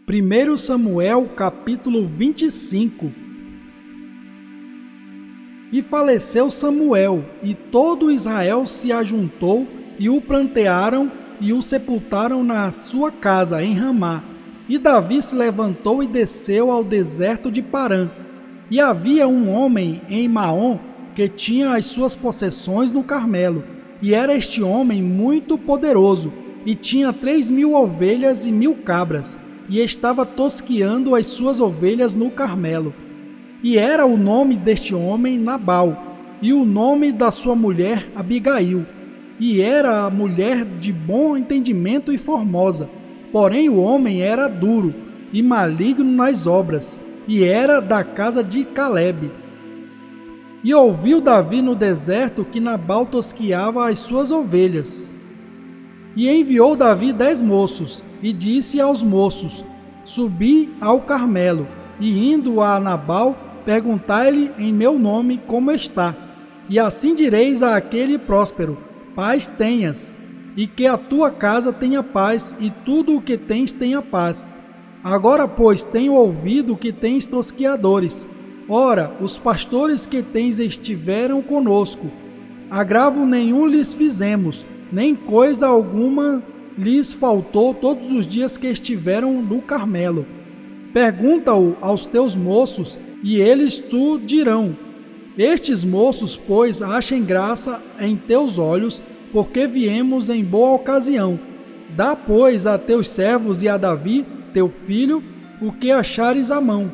1 Samuel, capítulo 25. E faleceu Samuel, e todo Israel se ajuntou, e o prantearam, e o sepultaram na sua casa, em Ramá. E Davi se levantou e desceu ao deserto de Parã. E havia um homem em Maom, que tinha as suas possessões no Carmelo. E era este homem muito poderoso, e tinha 3.000 ovelhas e 1.000 cabras. E estava tosqueando as suas ovelhas no Carmelo. E era o nome deste homem Nabal, e o nome da sua mulher Abigail. E era a mulher de bom entendimento e formosa, porém o homem era duro e maligno nas obras, e era da casa de Calebe. E ouviu Davi no deserto que Nabal tosqueava as suas ovelhas. E enviou Davi 10 moços, e disse aos moços: Subi ao Carmelo, e indo a Nabal, perguntai-lhe em meu nome como está. E assim direis àquele próspero: Paz tenhas, e que a tua casa tenha paz, e tudo o que tens tenha paz. Agora, pois, tenho ouvido que tens tosqueadores. Ora, os pastores que tens estiveram conosco. Agravo nenhum lhes fizemos, nem coisa alguma lhes faltou todos os dias que estiveram no Carmelo. Pergunta-o aos teus moços, e eles tu dirão. Estes moços, pois, achem graça em teus olhos, porque viemos em boa ocasião. Dá, pois, a teus servos e a Davi, teu filho, o que achares à mão.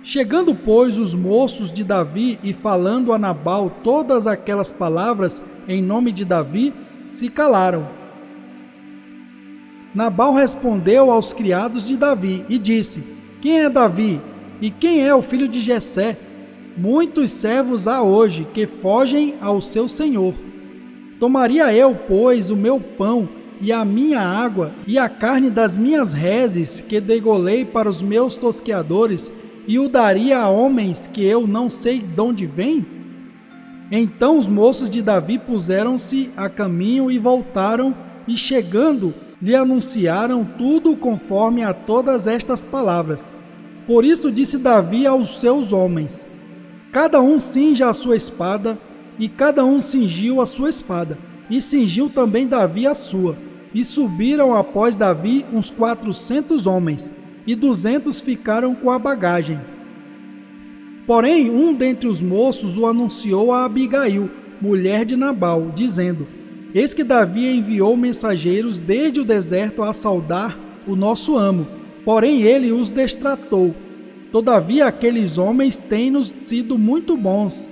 Chegando, pois, os moços de Davi e falando a Nabal todas aquelas palavras em nome de Davi, se calaram. Nabal respondeu aos criados de Davi e disse: Quem é Davi? E quem é o filho de Jessé? Muitos servos há hoje que fogem ao seu senhor. Tomaria eu, pois, o meu pão e a minha água e a carne das minhas reses que degolei para os meus tosqueadores e o daria a homens que eu não sei de onde vêm? Então os moços de Davi puseram-se a caminho e voltaram, e chegando, lhe anunciaram tudo conforme a todas estas palavras. Por isso disse Davi aos seus homens: Cada um cinja a sua espada, e cada um cingiu a sua espada, e cingiu também Davi a sua. E subiram após Davi uns 400 homens, e 200 ficaram com a bagagem. Porém, um dentre os moços o anunciou a Abigail, mulher de Nabal, dizendo: Eis que Davi enviou mensageiros desde o deserto a saudar o nosso amo, porém ele os destratou. Todavia aqueles homens têm-nos sido muito bons,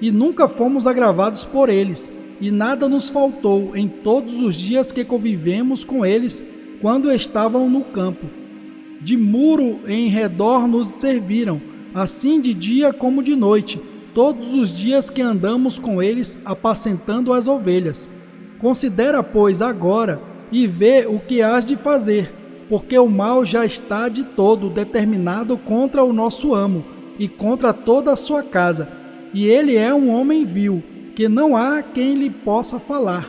e nunca fomos agravados por eles, e nada nos faltou em todos os dias que convivemos com eles quando estavam no campo. De muro em redor nos serviram, assim de dia como de noite, todos os dias que andamos com eles apacentando as ovelhas. Considera, pois, agora, e vê o que hás de fazer, porque o mal já está de todo determinado contra o nosso amo, e contra toda a sua casa, e ele é um homem vil, que não há quem lhe possa falar.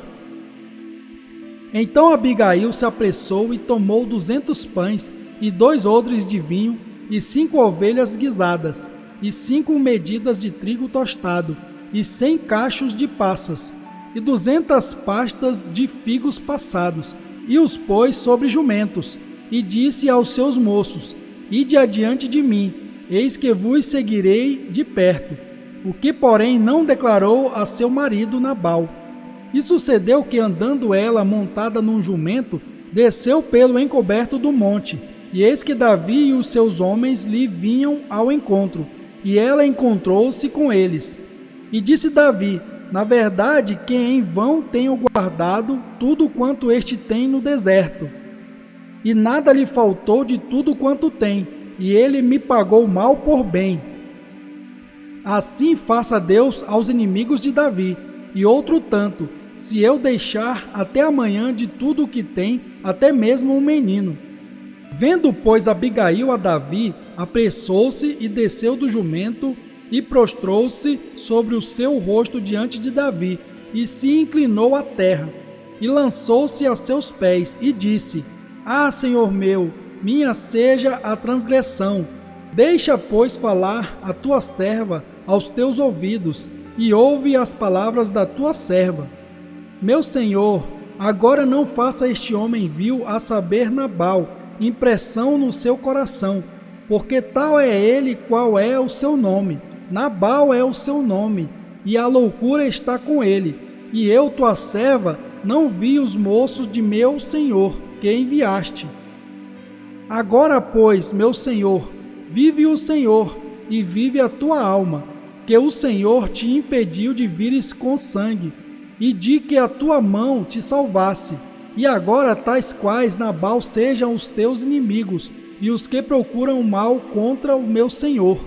Então Abigail se apressou e tomou 200 pães, e 2 odres de vinho, e 5 ovelhas guisadas, e 5 medidas de trigo tostado, e 100 cachos de passas, e 200 pastas de figos passados, e os pôs sobre jumentos, e disse aos seus moços: Ide adiante de mim, eis que vos seguirei de perto. O que, porém, não declarou a seu marido Nabal. E sucedeu que, andando ela montada num jumento, desceu pelo encoberto do monte, e eis que Davi e os seus homens lhe vinham ao encontro, e ela encontrou-se com eles. E disse Davi: Na verdade, que em vão tenho guardado tudo quanto este tem no deserto, e nada lhe faltou de tudo quanto tem, e ele me pagou mal por bem. Assim faça Deus aos inimigos de Davi, e outro tanto, se eu deixar até amanhã de tudo o que tem, até mesmo um menino. Vendo, pois, Abigail a Davi, apressou-se e desceu do jumento, e prostrou-se sobre o seu rosto diante de Davi, e se inclinou à terra, e lançou-se a seus pés, e disse: Ah, Senhor meu, minha seja a transgressão. Deixa, pois, falar a tua serva aos teus ouvidos, e ouve as palavras da tua serva. Meu senhor, agora não faça este homem vil, a saber, Nabal, impressão no seu coração, porque tal é ele qual é o seu nome. Nabal é o seu nome, e a loucura está com ele. E eu, tua serva, não vi os moços de meu senhor, que enviaste. Agora, pois, meu senhor, vive o Senhor, e vive a tua alma, que o Senhor te impediu de vires com sangue, e de que a tua mão te salvasse. E agora tais quais Nabal sejam os teus inimigos, e os que procuram o mal contra o meu senhor.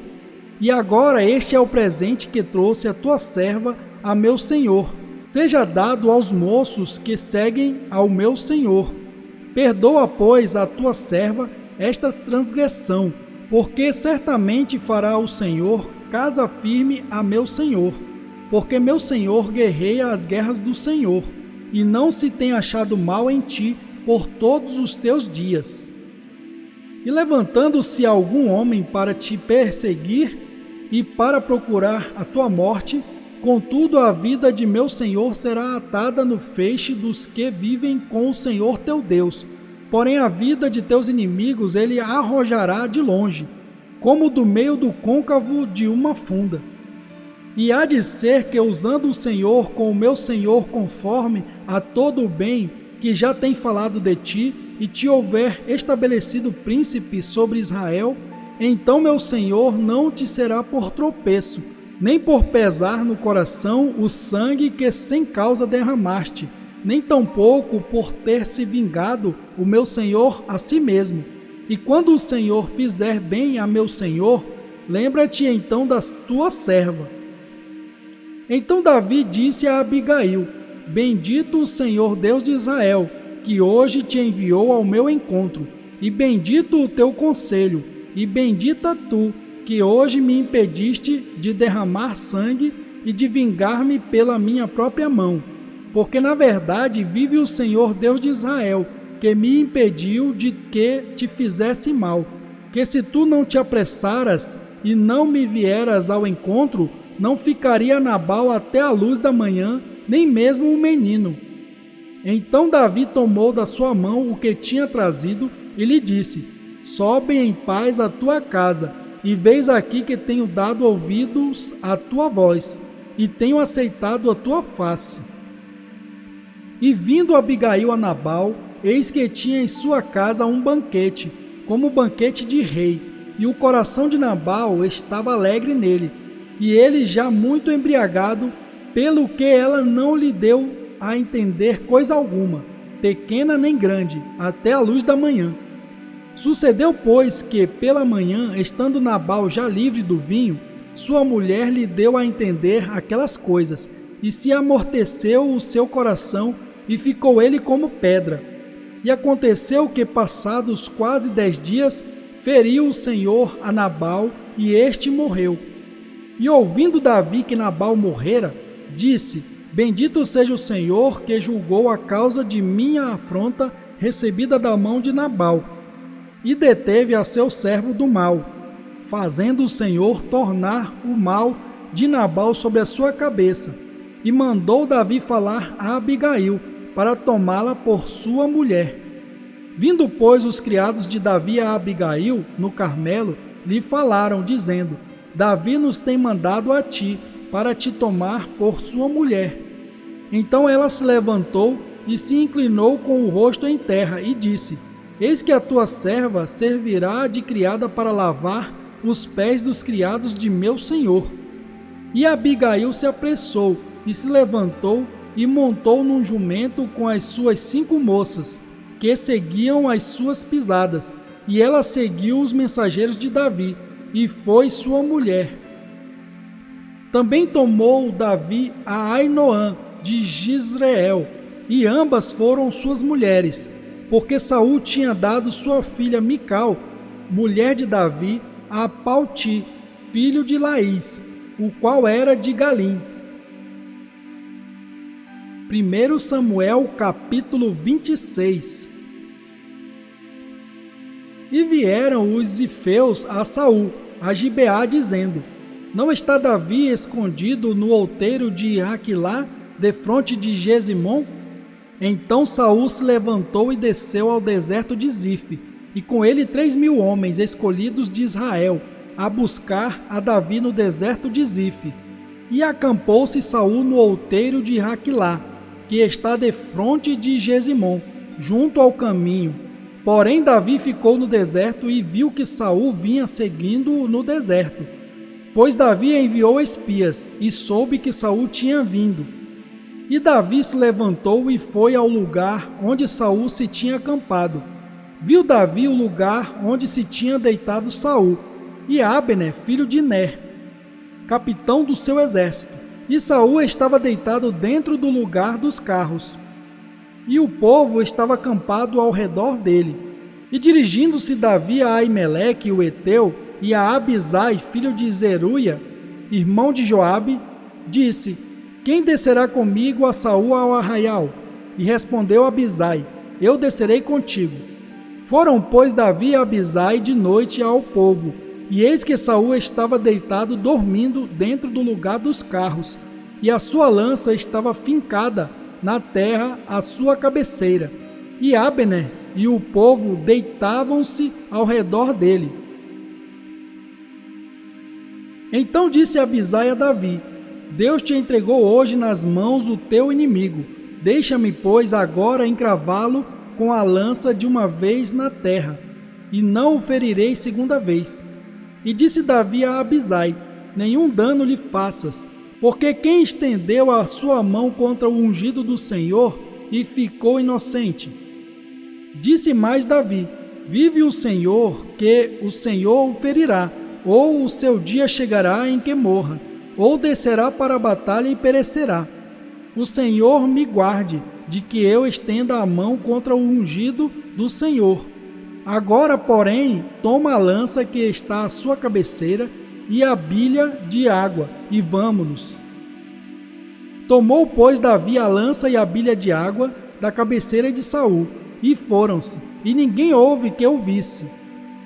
E agora este é o presente que trouxe a tua serva a meu senhor. Seja dado aos moços que seguem ao meu senhor. Perdoa, pois, a tua serva esta transgressão, porque certamente fará o Senhor casa firme a meu senhor. Porque meu senhor guerreia as guerras do Senhor, e não se tem achado mal em ti por todos os teus dias. E levantando-se algum homem para te perseguir e para procurar a tua morte, contudo a vida de meu senhor será atada no feixe dos que vivem com o Senhor teu Deus. Porém a vida de teus inimigos ele arrojará de longe, como do meio do côncavo de uma funda. E há de ser que, usando o Senhor com o meu senhor conforme a todo o bem que já tem falado de ti, e te houver estabelecido príncipe sobre Israel, então meu senhor não te será por tropeço, nem por pesar no coração o sangue que sem causa derramaste, nem tampouco por ter se vingado o meu senhor a si mesmo. E quando o Senhor fizer bem a meu senhor, lembra-te então da tua serva. Então Davi disse a Abigail: Bendito o Senhor Deus de Israel, que hoje te enviou ao meu encontro, e bendito o teu conselho, e bendita tu, que hoje me impediste de derramar sangue e de vingar-me pela minha própria mão. Porque na verdade vive o Senhor Deus de Israel, que me impediu de que te fizesse mal, que se tu não te apressaras e não me vieras ao encontro, não ficaria Nabal até a luz da manhã, nem mesmo o menino. Então Davi tomou da sua mão o que tinha trazido e lhe disse: Sobe em paz à tua casa, e vês aqui que tenho dado ouvidos à tua voz, e tenho aceitado a tua face. E vindo Abigail a Nabal, eis que tinha em sua casa um banquete, como banquete de rei, e o coração de Nabal estava alegre nele, e ele já muito embriagado, pelo que ela não lhe deu a entender coisa alguma, pequena nem grande, até a luz da manhã. Sucedeu, pois, que pela manhã, estando Nabal já livre do vinho, sua mulher lhe deu a entender aquelas coisas, e se amorteceu o seu coração, e ficou ele como pedra. E aconteceu que, passados quase 10 dias, feriu o Senhor a Nabal, e este morreu. E ouvindo Davi que Nabal morrera, disse: Bendito seja o Senhor que julgou a causa de minha afronta recebida da mão de Nabal, e deteve a seu servo do mal, fazendo o Senhor tornar o mal de Nabal sobre a sua cabeça. E mandou Davi falar a Abigail, para tomá-la por sua mulher. Vindo, pois, os criados de Davi a Abigail, no Carmelo, lhe falaram, dizendo: Davi nos tem mandado a ti, para te tomar por sua mulher. Então ela se levantou e se inclinou com o rosto em terra, e disse: Eis que a tua serva servirá de criada para lavar os pés dos criados de meu senhor. E Abigail se apressou, e se levantou, e montou num jumento com as suas 5 moças, que seguiam as suas pisadas, e ela seguiu os mensageiros de Davi, e foi sua mulher. Também tomou Davi a Ainoã de Jezreel, e ambas foram suas mulheres, porque Saul tinha dado sua filha Mical, mulher de Davi, a Palti, filho de Laís, o qual era de Galim. 1 Samuel capítulo 26. E vieram os zifeus a Saul, a Gibeá, dizendo: Não está Davi escondido no outeiro de Aquilá, defronte de Gesimom? Então Saul se levantou e desceu ao deserto de Zife, e com ele 3.000 homens escolhidos de Israel, a buscar a Davi no deserto de Zife. E acampou-se Saul no outeiro de Aquilá, que está defronte de Gesimom, junto ao caminho. Porém Davi ficou no deserto e viu que Saul vinha seguindo no deserto. Pois Davi enviou espias e soube que Saul tinha vindo. E Davi se levantou e foi ao lugar onde Saul se tinha acampado. Viu Davi o lugar onde se tinha deitado Saul, e Abner, filho de Ner, capitão do seu exército. E Saul estava deitado dentro do lugar dos carros, e o povo estava acampado ao redor dele. E dirigindo-se Davi a Aimeleque, o Eteu, e a Abisai, filho de Zeruia, irmão de Joabe, disse: Quem descerá comigo a Saul ao arraial? E respondeu Abisai: Eu descerei contigo. Foram, pois, Davi e Abisai de noite ao povo, e eis que Saul estava deitado dormindo dentro do lugar dos carros, e a sua lança estava fincada na terra à sua cabeceira. E Abner e o povo deitavam-se ao redor dele. Então disse Abisai a Davi: Deus te entregou hoje nas mãos o teu inimigo. Deixa-me, pois, agora encravá-lo com a lança de uma vez na terra, e não o ferirei segunda vez. E disse Davi a Abisai: Nenhum dano lhe faças, porque quem estendeu a sua mão contra o ungido do Senhor e ficou inocente? Disse mais Davi: Vive o Senhor, que o Senhor o ferirá, ou o seu dia chegará em que morra, ou descerá para a batalha e perecerá. O Senhor me guarde de que eu estenda a mão contra o ungido do Senhor. Agora, porém, toma a lança que está à sua cabeceira e a bilha de água, e vamo-nos. Tomou, pois, Davi a lança e a bilha de água da cabeceira de Saul, e foram-se, e ninguém houve que o visse,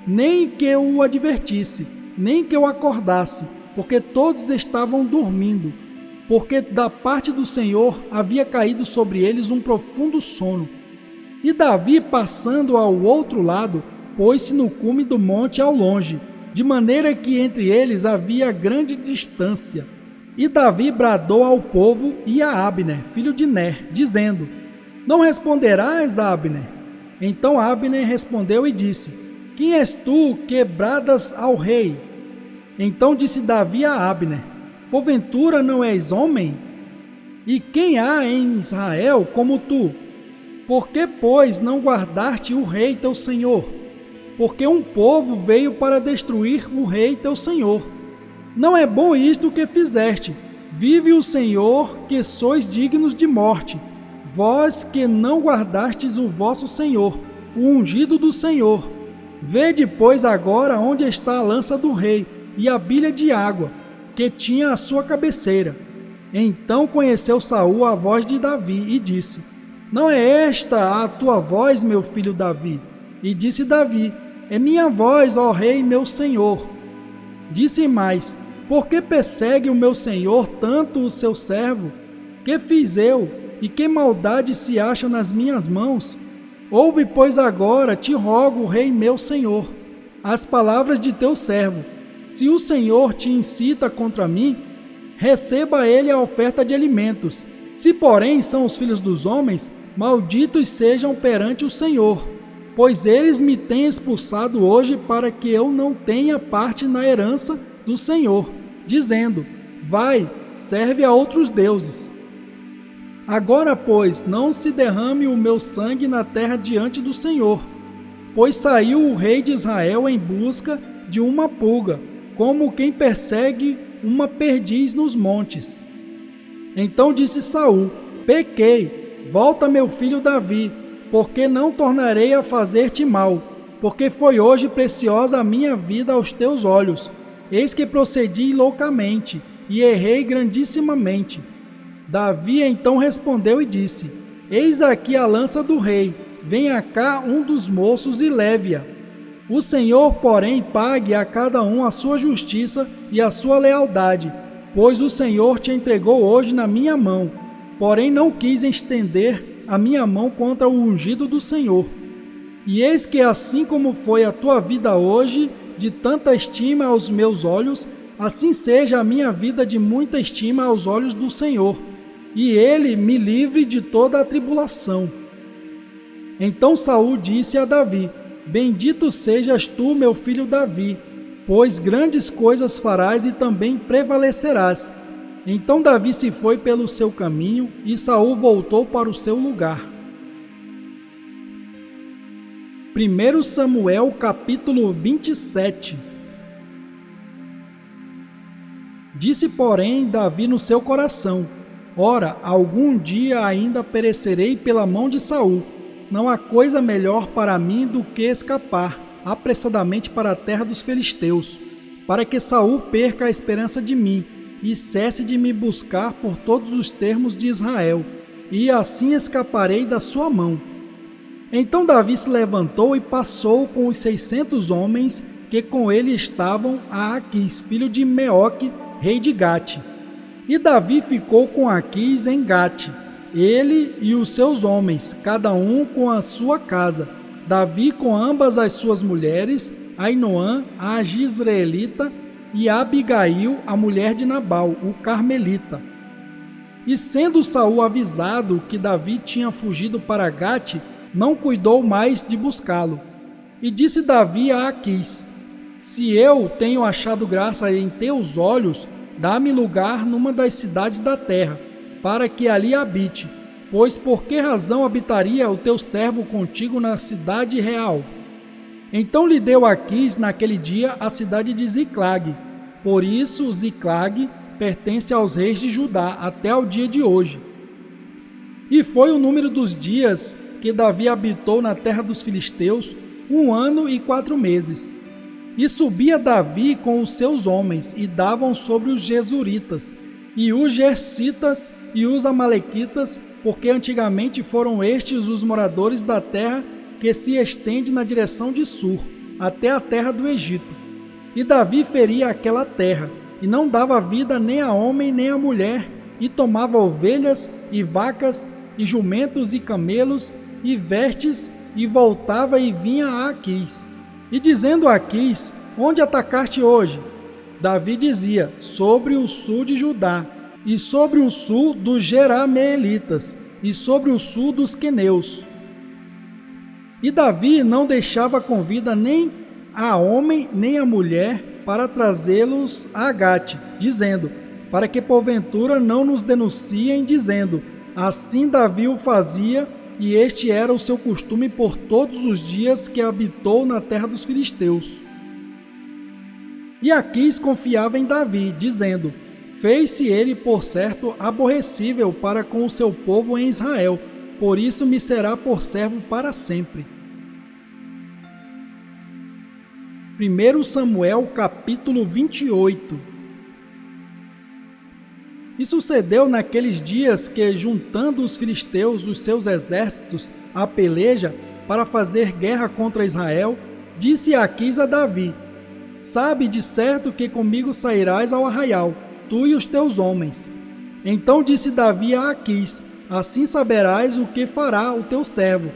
nem que o advertisse, nem que o acordasse, porque todos estavam dormindo, porque da parte do Senhor havia caído sobre eles um profundo sono. E Davi, passando ao outro lado, pôs-se no cume do monte ao longe, de maneira que entre eles havia grande distância. E Davi bradou ao povo e a Abner, filho de Ner, dizendo: Não responderás, Abner? Então Abner respondeu e disse: Quem és tu que bradas ao rei? Então disse Davi a Abner: Porventura não és homem? E quem há em Israel como tu? Por que, pois, não guardaste o rei teu senhor? Porque um povo veio para destruir o rei teu senhor. Não é bom isto que fizeste. Vive o Senhor, que sois dignos de morte, vós que não guardastes o vosso Senhor, o ungido do Senhor. Vede, pois, agora onde está a lança do rei e a bilha de água, que tinha à sua cabeceira. Então conheceu Saul a voz de Davi e disse: Não é esta a tua voz, meu filho Davi? E disse Davi: É minha voz, ó rei, meu senhor. Disse mais: Por que persegue o meu senhor tanto o seu servo? Que fiz eu, e que maldade se acha nas minhas mãos? Ouve, pois, agora, te rogo, rei meu senhor, as palavras de teu servo. Se o Senhor te incita contra mim, receba ele a oferta de alimentos. Se, porém, são os filhos dos homens, malditos sejam perante o Senhor, pois eles me têm expulsado hoje para que eu não tenha parte na herança do Senhor, dizendo: Vai, serve a outros deuses. Agora, pois, não se derrame o meu sangue na terra diante do Senhor, pois saiu o rei de Israel em busca de uma pulga, como quem persegue uma perdiz nos montes. Então disse Saul: Pequei, volta, meu filho Davi, porque não tornarei a fazer-te mal, porque foi hoje preciosa a minha vida aos teus olhos. Eis que procedi loucamente, e errei grandissimamente. Davi então respondeu e disse: Eis aqui a lança do rei, venha cá um dos moços e leve-a. O Senhor, porém, pague a cada um a sua justiça e a sua lealdade, pois o Senhor te entregou hoje na minha mão. Porém não quis estender a minha mão contra o ungido do Senhor. E eis que assim como foi a tua vida hoje, de tanta estima aos meus olhos, assim seja a minha vida de muita estima aos olhos do Senhor, e ele me livre de toda a tribulação. Então Saul disse a Davi: Bendito sejas tu, meu filho Davi, pois grandes coisas farás e também prevalecerás. Então Davi se foi pelo seu caminho e Saul voltou para o seu lugar. 1 Samuel capítulo 27. Disse, porém, Davi no seu coração: Ora, algum dia ainda perecerei pela mão de Saul. Não há coisa melhor para mim do que escapar apressadamente para a terra dos filisteus, para que Saul perca a esperança de mim e cesse de me buscar por todos os termos de Israel, e assim escaparei da sua mão. Então Davi se levantou e passou com os 600 homens que com ele estavam a Aquis, filho de Meoque, rei de Gate. E Davi ficou com Aquis em Gate, ele e os seus homens, cada um com a sua casa. Davi com ambas as suas mulheres, Ainoã, a Jizreelita, e Abigail, a mulher de Nabal, o Carmelita. E sendo Saul avisado que Davi tinha fugido para Gate, não cuidou mais de buscá-lo. E disse Davi a Aquis: Se eu tenho achado graça em teus olhos, dá-me lugar numa das cidades da terra, para que ali habite, pois por que razão habitaria o teu servo contigo na cidade real? Então lhe deu Aquis naquele dia a cidade de Ziclag. Por isso Ziclag pertence aos reis de Judá até o dia de hoje. E foi o número dos dias que Davi habitou na terra dos filisteus 1 ano e 4 meses. E subia Davi com os seus homens, e davam sobre os Gesuritas, e os Gersitas e os Amalequitas, porque antigamente foram estes os moradores da terra que se estende na direção de Sur, até a terra do Egito. E Davi feria aquela terra, e não dava vida nem a homem nem a mulher, e tomava ovelhas e vacas, e jumentos e camelos, e vestes, e voltava e vinha a Aquis. E dizendo a Aquis: Onde atacaste hoje? Davi dizia: Sobre o sul de Judá, e sobre o sul dos Jerameelitas, e sobre o sul dos queneus. E Davi não deixava com vida nem a homem nem a mulher para trazê-los a Gate, dizendo: Para que porventura não nos denunciem, dizendo: Assim Davi o fazia, e este era o seu costume por todos os dias que habitou na terra dos filisteus. E Aquis confiava em Davi, dizendo: Fez-se ele, por certo, aborrecível para com o seu povo em Israel, por isso me será por servo para sempre. 1 Samuel capítulo 28. E sucedeu naqueles dias que, juntando os filisteus os seus exércitos à peleja para fazer guerra contra Israel, disse Aquis a Davi: Sabe de certo que comigo sairás ao arraial, tu e os teus homens. Então disse Davi a Aquis: Assim saberás o que fará o teu servo.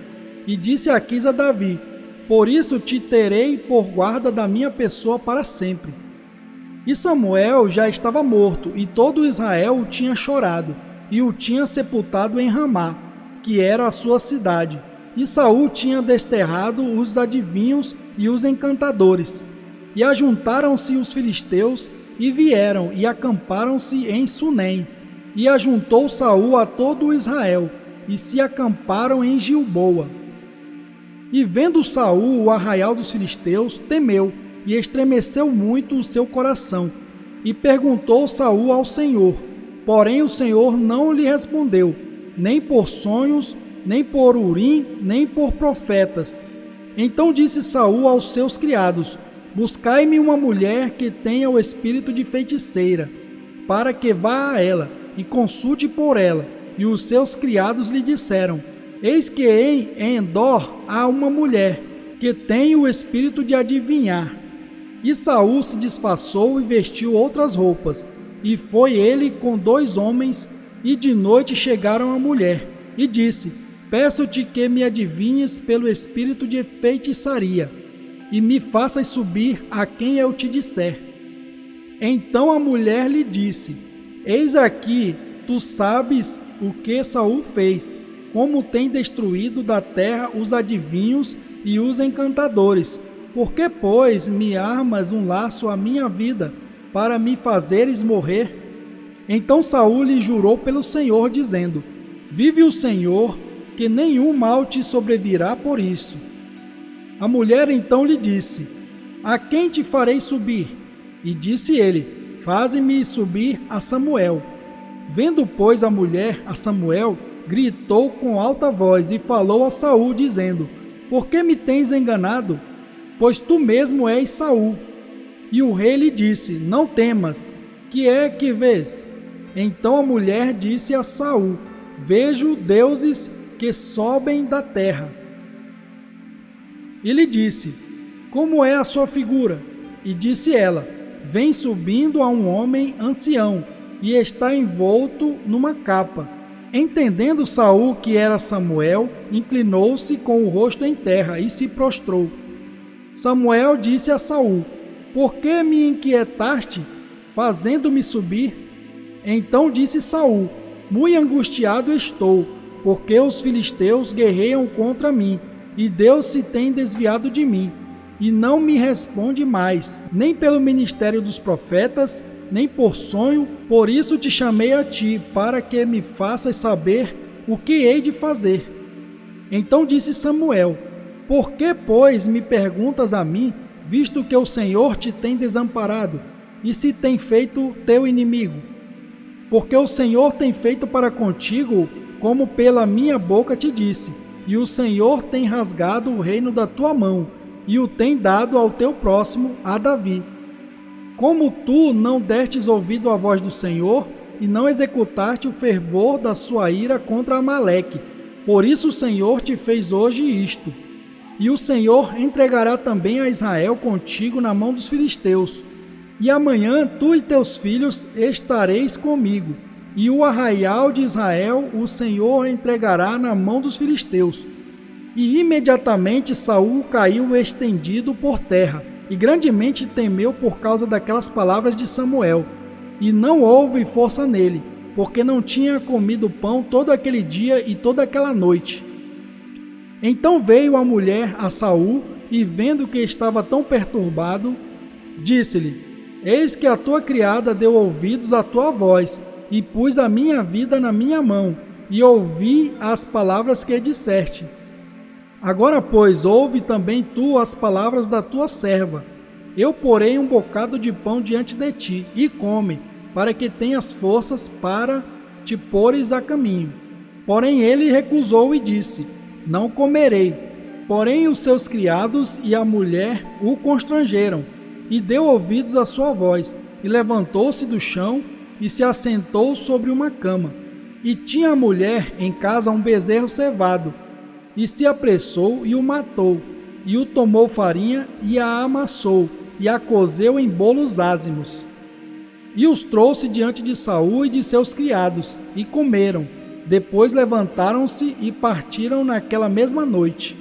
E disse Aquis a Davi: Por isso te terei por guarda da minha pessoa para sempre. E Samuel já estava morto, e todo Israel o tinha chorado, e o tinha sepultado em Ramá, que era a sua cidade. E Saul tinha desterrado os adivinhos e os encantadores. E ajuntaram-se os filisteus, e vieram, e acamparam-se em Sunem. E ajuntou Saul a todo Israel, e se acamparam em Gilboa. E vendo Saul o arraial dos filisteus, temeu, e estremeceu muito o seu coração. E perguntou Saul ao Senhor, porém o Senhor não lhe respondeu, nem por sonhos, nem por Urim, nem por profetas. Então disse Saul aos seus criados: Buscai-me uma mulher que tenha o espírito de feiticeira, para que vá a ela e consulte por ela. E os seus criados lhe disseram: Eis que em Endor há uma mulher, que tem o espírito de adivinhar. E Saul se disfarçou e vestiu outras roupas, e foi ele com 2 homens, e de noite chegaram à mulher, e disse: Peço-te que me adivinhes pelo espírito de feitiçaria, e me faças subir a quem eu te disser. Então a mulher lhe disse: Eis aqui, tu sabes o que Saul fez, como tem destruído da terra os adivinhos e os encantadores. Por que, pois, me armas um laço à minha vida, para me fazeres morrer? Então Saul lhe jurou pelo Senhor, dizendo: Vive o Senhor, que nenhum mal te sobrevirá por isso. A mulher então lhe disse: A quem te farei subir? E disse ele: Faze-me subir a Samuel. Vendo, pois, a mulher a Samuel, gritou com alta voz e falou a Saul, dizendo: Por que me tens enganado? Pois tu mesmo és Saul. E o rei lhe disse: Não temas, que é que vês? Então a mulher disse a Saul: Vejo deuses que sobem da terra. E lhe disse: Como é a sua figura? E disse ela: Vem subindo a um homem ancião, e está envolto numa capa. Entendendo Saul que era Samuel, inclinou-se com o rosto em terra e se prostrou. Samuel disse a Saul: Por que me inquietaste, fazendo-me subir? Então disse Saul: Muito angustiado estou, porque os filisteus guerreiam contra mim, e Deus se tem desviado de mim, e não me responde mais, nem pelo ministério dos profetas, nem por sonho. Por isso te chamei a ti, para que me faças saber o que hei de fazer. Então disse Samuel: Por que, pois, me perguntas a mim, visto que o Senhor te tem desamparado, e se tem feito teu inimigo? Porque o Senhor tem feito para contigo, como pela minha boca te disse, e o Senhor tem rasgado o reino da tua mão, e o tem dado ao teu próximo, a Davi. Como tu não destes ouvido à voz do Senhor, e não executaste o fervor da sua ira contra Amaleque, por isso o Senhor te fez hoje isto. E o Senhor entregará também a Israel contigo na mão dos filisteus. E amanhã tu e teus filhos estareis comigo, e o arraial de Israel o Senhor entregará na mão dos filisteus. E imediatamente Saul caiu estendido por terra, e grandemente temeu por causa daquelas palavras de Samuel. E não houve força nele, porque não tinha comido pão todo aquele dia e toda aquela noite. Então veio a mulher a Saul, e vendo que estava tão perturbado, disse-lhe: Eis que a tua criada deu ouvidos à tua voz, e pus a minha vida na minha mão, e ouvi as palavras que disseste. Agora, pois, ouve também tu as palavras da tua serva. Eu porei um bocado de pão diante de ti, e come, para que tenhas forças para te pôres a caminho. Porém ele recusou e disse: Não comerei. Porém os seus criados e a mulher o constrangeram, e deu ouvidos à sua voz, e levantou-se do chão, e se assentou sobre uma cama. E tinha a mulher em casa um bezerro cevado, e se apressou e o matou, e o tomou farinha, e a amassou, e a cozeu em bolos ázimos. E os trouxe diante de Saul e de seus criados, e comeram. Depois levantaram-se e partiram naquela mesma noite.